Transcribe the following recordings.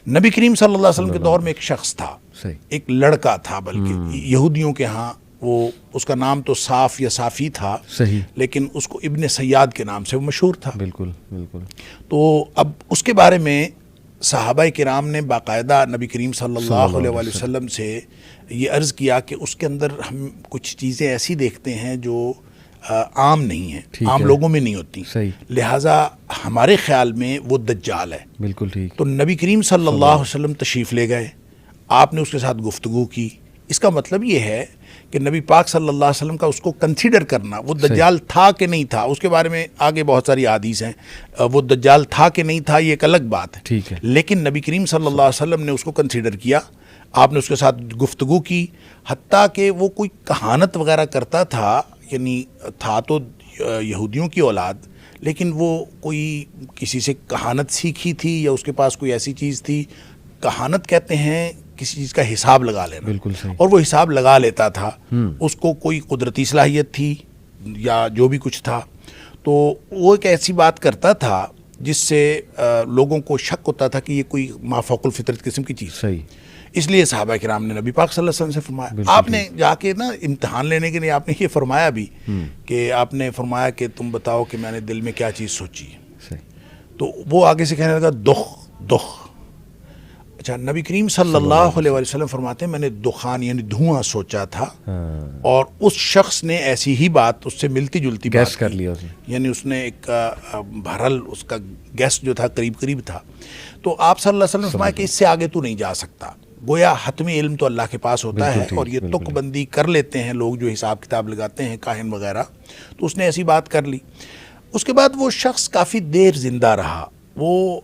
نبی کریم صلی اللہ علیہ وسلم کے دور میں ایک شخص تھا، صحیح، ایک لڑکا تھا، بلکہ یہودیوں کے ہاں وہ اس کا نام تو صاف یا صافی تھا، صحیح، لیکن اس کو ابن سیاد کے نام سے وہ مشہور تھا۔ بالکل بالکل، تو اب اس کے بارے میں صحابہ کرام نے باقاعدہ نبی کریم صلی اللہ علیہ وسلم سے یہ عرض کیا کہ اس کے اندر ہم کچھ چیزیں ایسی دیکھتے ہیں جو عام نہیں ہیں، عام لوگوں میں نہیں ہوتی، صحیح، لہٰذا ہمارے خیال میں وہ دجال ہے۔ بالکل ٹھیک، تو نبی کریم صلی اللہ علیہ وسلم تشریف لے گئے، آپ نے اس کے ساتھ گفتگو کی۔ اس کا مطلب یہ ہے کہ نبی پاک صلی اللہ علیہ وسلم کا اس کو کنسیڈر کرنا، وہ دجال تھا کہ نہیں تھا، اس کے بارے میں آگے بہت ساری احادیث ہیں، وہ دجال تھا کہ نہیں تھا یہ ایک الگ بات ہے، ٹھیک ہے، لیکن نبی کریم صلی اللہ علیہ وسلم نے اس کو کنسیڈر کیا، آپ نے اس کے ساتھ گفتگو کی، حتیٰ کہ وہ کوئی کہانت وغیرہ کرتا تھا، یعنی تھا تو یہودیوں کی اولاد، لیکن وہ کوئی کسی سے کہانت سیکھی تھی یا اس کے پاس کوئی ایسی چیز تھی، کہانت کہتے ہیں کسی چیز کا حساب لگا لینا، بالکل صحیح، اور وہ حساب لگا لیتا تھا، اس کو کوئی قدرتی صلاحیت تھی یا جو بھی کچھ تھا، تو وہ ایک ایسی بات کرتا تھا جس سے لوگوں کو شک ہوتا تھا کہ یہ کوئی مافوق الفطرت قسم کی چیز، صحیح، اس لیے صحابہ کرام نے نبی پاک صلی اللہ علیہ وسلم سے فرمایا۔ آپ نے جا کے نا امتحان لینے کے لیے آپ نے یہ فرمایا بھی کہ آپ نے فرمایا کہ تم بتاؤ کہ میں نے دل میں کیا چیز سوچی ہے، صحیح، تو وہ آگے سے کہنے لگا دخ۔ اچھا، نبی کریم صلی اللہ علیہ وسلم فرماتے ہیں میں نے دخان یعنی دھواں سوچا تھا، اور اس شخص نے ایسی ہی بات اس سے ملتی جلتی بات گیس کر لیا اس نے، یعنی اس نے ایک بہرحال اس کا گیس جو تھا قریب تھا، تو آپ صلی اللہ علیہ وسلم نے فرمایا کہ اس سے آگے تو نہیں جا سکتا، گویا حتمی علم تو اللہ کے پاس ہوتا ہے، اور یہ تک بندی کر لیتے ہیں لوگ جو حساب کتاب لگاتے ہیں کاہن وغیرہ، تو اس نے ایسی بات کر لی۔ اس کے بعد وہ شخص کافی دیر زندہ رہا، وہ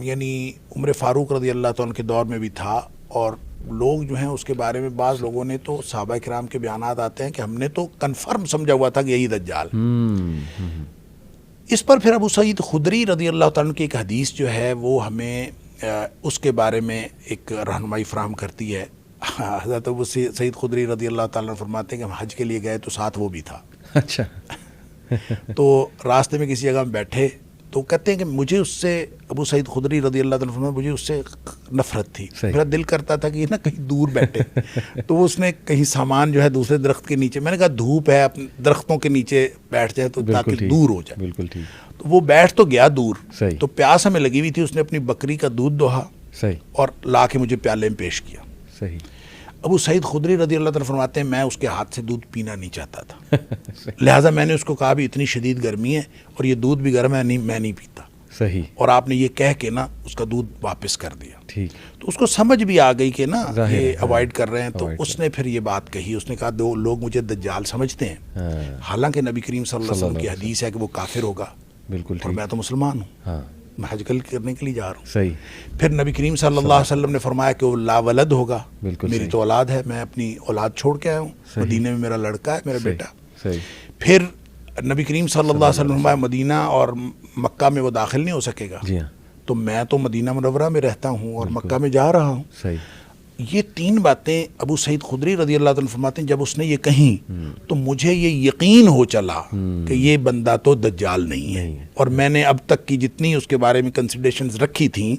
یعنی عمر فاروق رضی اللہ تعالیٰ کے دور میں بھی تھا، اور لوگ جو ہیں اس کے بارے میں بعض لوگوں نے تو صحابہ کرام کے بیانات آتے ہیں کہ ہم نے تو کنفرم سمجھا ہوا تھا کہ یہی دجال۔ اس پر پھر ابو سعید خدری رضی اللہ تعالیٰ کی ایک حدیث جو ہے وہ ہمیں اس کے بارے میں ایک رہنمائی فراہم کرتی ہے۔ حضرت ابو سعید خدری رضی اللہ تعالیٰ عنہ فرماتے ہیں کہ ہم حج کے لیے گئے تو ساتھ وہ بھی تھا، اچھا، تو راستے میں کسی جگہ میں بیٹھے تو کہتے ہیں کہ مجھے اس سے، ابو سعید خدری رضی اللہ تعالیٰ عنہ، مجھے اس سے نفرت تھی، میرا دل کرتا تھا کہ یہ نا کہیں دور بیٹھے، تو اس نے کہیں سامان جو ہے دوسرے درخت کے نیچے، میں نے کہا دھوپ ہے اپنے درختوں کے نیچے بیٹھ جائے تو تاکہ دور ہو جائے، بالکل ٹھیک، تو وہ بیٹھ تو گیا دور، صحیح، تو پیاس ہمیں لگی ہوئی تھی، اس نے اپنی بکری کا دودھ دوہا صحیح، اور لا کے مجھے پیالے میں پیش کیا۔ صحیح، ابو سعید خدری رضی اللہ تعالیٰ فرماتے ہیں میں اس کے ہاتھ سے دودھ پینا نہیں چاہتا تھا، لہٰذا میں نے اس کو کہا بھی اتنی شدید گرمی ہے اور یہ دودھ بھی گرم ہے، میں نہیں پیتا، صحیح، اور آپ نے یہ کہہ کے نا اس کا دودھ واپس کر دیا، ٹھیک، تو اس کو سمجھ بھی آ گئی کہ نا یہ اوائڈ کر رہے ہیں، تو اس نے پھر یہ بات کہی، اس نے کہا دو لوگ مجھے دجال سمجھتے ہیں، حالانکہ نبی کریم صلی اللہ علیہ وسلم کی حدیث ہے کہ وہ کافر ہوگا، بالکل اور میں تو مسلمان ہوں، ہاں، میں حج کرنے کے لیے جا رہا ہوں۔ صحیح، پھر نبی کریم صلی اللہ علیہ وسلم نے فرمایا کہ وہ لا ولد ہوگا، بالکل میری تو اولاد ہے، میں اپنی اولاد چھوڑ کے آیا ہوں، مدینے میں میرا لڑکا ہے، میرا بیٹا۔ صحیح، پھر نبی کریم صلی اللہ علیہ وسلم نے فرمایا مدینہ اور مکہ میں وہ داخل نہیں ہو سکے گا، جی ہاں، تو میں تو مدینہ منورہ میں رہتا ہوں اور مکہ میں جا رہا ہوں۔ صحیح، یہ تین باتیں ابو سعید خدری رضی اللہ عنہ فرماتے ہیں جب اس نے یہ کہیں تو مجھے یہ یقین ہو چلا کہ یہ بندہ تو دجال نہیں ہے، اور میں نے اب تک کی جتنی اس کے بارے میں کنسیڈریشنز رکھی تھیں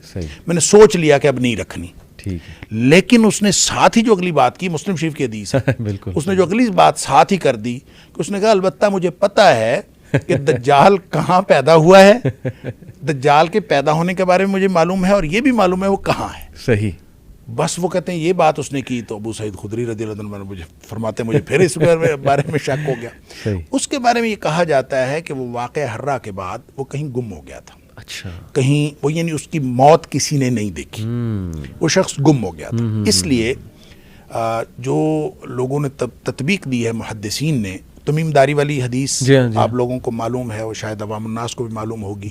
میں نے سوچ لیا کہ اب نہیں رکھنی، ٹھیک ہے، لیکن اس نے ساتھ ہی جو اگلی بات کی، مسلم شریف کی حدیث ہے، بالکل، اس نے جو اگلی بات ساتھ ہی کر دی کہ اس نے کہا البتہ مجھے پتہ ہے کہ دجال کہاں پیدا ہوا ہے، دجال کے پیدا ہونے کے بارے میں مجھے معلوم ہے، اور یہ بھی معلوم ہے وہ کہاں ہے، صحیح، بس وہ کہتے ہیں یہ بات اس نے کی تو ابو سعید خدری رضی اللہ عنہ مجھے فرماتے ہیں مجھے پھر اس بارے میں شک ہو گیا۔ صحیح، اس کے بارے میں یہ کہا جاتا ہے کہ وہ واقعہ حرہ کے بعد وہ کہیں گم ہو گیا تھا، اچھا، کہیں وہ یعنی اس کی موت کسی نے نہیں دیکھی، وہ شخص گم ہو گیا تھا، اس لیے جو لوگوں نے تطبیق دی ہے محدثین نے، تمیم داری والی حدیث آپ لوگوں کو معلوم ہے، وہ شاید عوام الناس کو بھی معلوم ہوگی،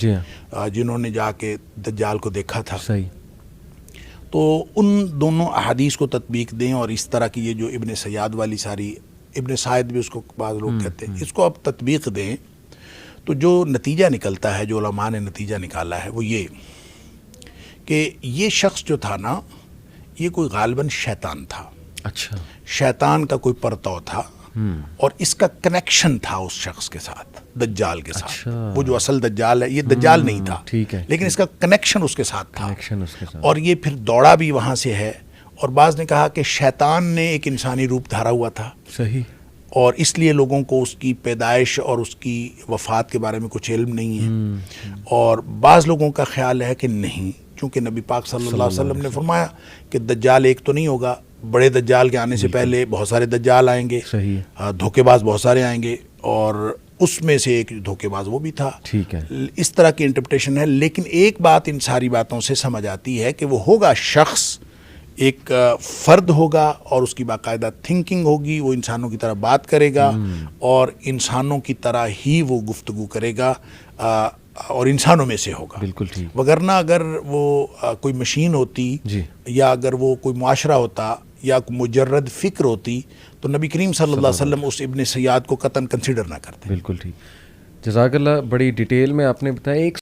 جنہوں نے جا کے دجال کو دیکھا تھا، صحیح، تو ان دونوں احادیث کو تطبیق دیں، اور اس طرح کی یہ جو ابن سیاد والی ساری، ابن سعید بھی اس کو بعض لوگ کہتے ہیں، اس کو اب تطبیق دیں تو جو نتیجہ نکلتا ہے، جو علماء نے نتیجہ نکالا ہے وہ یہ کہ یہ شخص جو تھا نا یہ کوئی غالباً شیطان تھا، اچھا، شیطان کا کوئی پرتو تھا، اور اس کا کنیکشن تھا اس شخص کے ساتھ، دجال کے ساتھ. اچھا. وہ جو اصل دجال ہے، یہ دجال نہیں تھا، ٹھیک ہے، لیکن اس کا کنیکشن اس کے ساتھ تھا. کنیکشن اس کے ساتھ. اور یہ پھر دوڑا بھی وہاں سے ہے. اور بعض نے کہا کہ شیطان نے ایک انسانی روپ دھارا ہوا تھا، صحیح. اور اس لیے لوگوں کو اس کی پیدائش اور اس کی وفات کے بارے میں کچھ علم نہیں ہے. اور بعض لوگوں کا خیال ہے کہ نہیں، چونکہ نبی پاک صلی اللہ علیہ وسلم نے فرمایا کہ دجال ایک تو نہیں ہوگا، بڑے دجال کے آنے سے پہلے بہت سارے دجال آئیں گے، صحیح. دھوکے باز بہت سارے آئیں گے، اور اس میں سے ایک دھوکے باز وہ بھی تھا. ٹھیک ہے. اس طرح کی انٹرپریٹیشن ہے. لیکن ایک بات ان ساری باتوں سے سمجھ آتی ہے کہ وہ ہوگا شخص، ایک فرد ہوگا، اور اس کی باقاعدہ تھنکنگ ہوگی، وہ انسانوں کی طرح بات کرے گا اور انسانوں کی طرح ہی وہ گفتگو کرے گا، اور انسانوں میں سے ہوگا. بالکل ٹھیک. وگرنہ اگر وہ کوئی مشین ہوتی، جی. یا اگر وہ کوئی معاشرہ ہوتا، یا مجرد فکر ہوتی، تو نبی کریم صلی اللہ علیہ وسلم اس ابن سیاد کو قطعاً کنسیڈر نہ کرتے. بالکل ٹھیک. جزاک اللہ، بڑی ڈیٹیل میں آپ نے بتایا. ایک